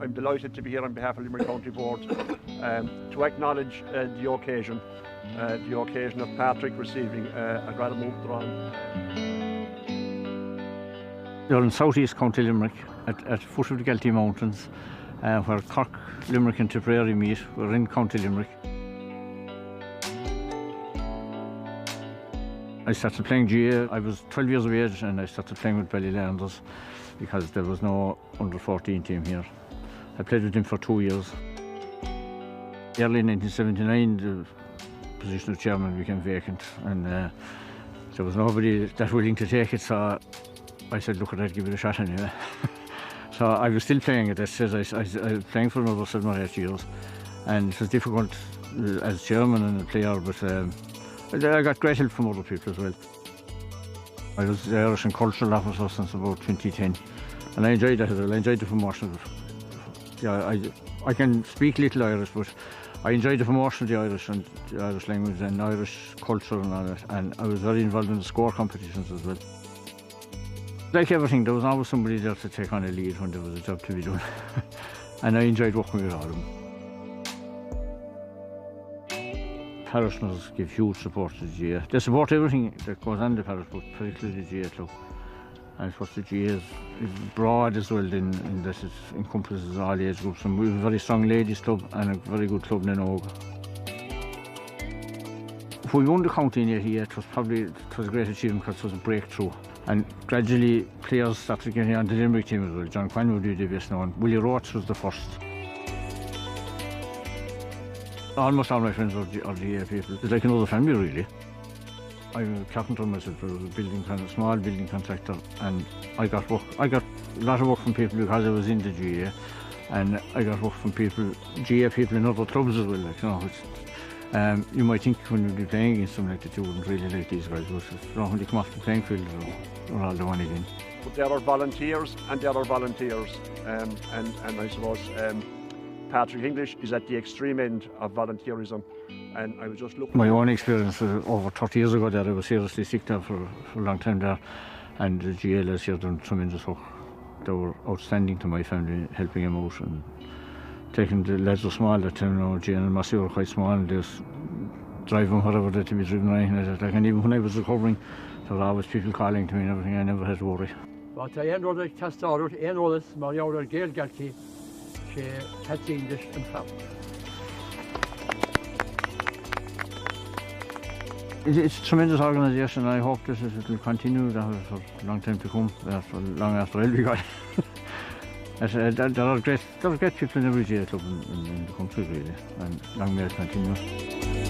I'm delighted to be here on behalf of Limerick County Board to acknowledge the occasion of Patrick receiving a Gradam Uachtaráin. You're in southeast County Limerick at foot of the Galtee Mountains, where Cork, Limerick and Tipperary meet. We're in County Limerick. I started playing GA. I was 12 years of age and I started playing with Ballylanders because there was no under 14 team here. I played with him for 2 years. Early in 1979, the position of chairman became vacant and there was nobody that willing to take it, so I said, look, I'd give it a shot anyway. So I was still playing at that stage. I was playing for another 7 or 8 years, and it was difficult as chairman and a player, but I got great help from other people as well. I was the Irish and Cultural Officer since about 2010, and I enjoyed that as well. I enjoyed the promotion. Yeah, I can speak little Irish, but I enjoyed the promotion of the Irish and the Irish language and Irish culture and all that, and I was very involved in the score competitions as well. Like everything, there was always somebody there to take on a lead when there was a job to be done. And I enjoyed working with all of them. Parishioners give huge support to the GA. They support everything that goes on in the parish, but particularly the GA club. And of course the GA is broad as well in that it encompasses all age groups. And we have a very strong ladies club and a very good club in Oga. If we won the county in 88, it was a great achievement because it was a breakthrough. And gradually players started getting on the Limerick team as well. John Quinn would be the best known. Willie Roach was the first. Almost all my friends are GA people. It's like another family really. I'm a carpenter myself. I was a small building contractor, and I got a lot of work from people because I was in the GA, and I got work from GA people in other clubs as well. Like, you know, you might think when you'd be playing against them like that you wouldn't really like these guys, but when you come off the playing field, we're all the one again. But there are volunteers and there are volunteers, and I suppose Patrick English is at the extreme end of volunteerism, and I was just looking. My own experience over 30 years ago there, I was seriously sick there for a long time there, and the GA lads here done tremendous work. They were outstanding to my family, helping them out and taking the lads were small that time, you know, Jane and Massey were quite small, and they just drive them wherever they had to be driven around. And even when I was recovering, there were always people calling to me and everything. I never had to worry. But I know that Castarut, I know this, my older girl Galtee, she had English and fam. It's a tremendous organisation, and I hope that it will continue that for a long time to come, for long after I'll be gone. There are great people in every GA club in the country really, and long may it continue.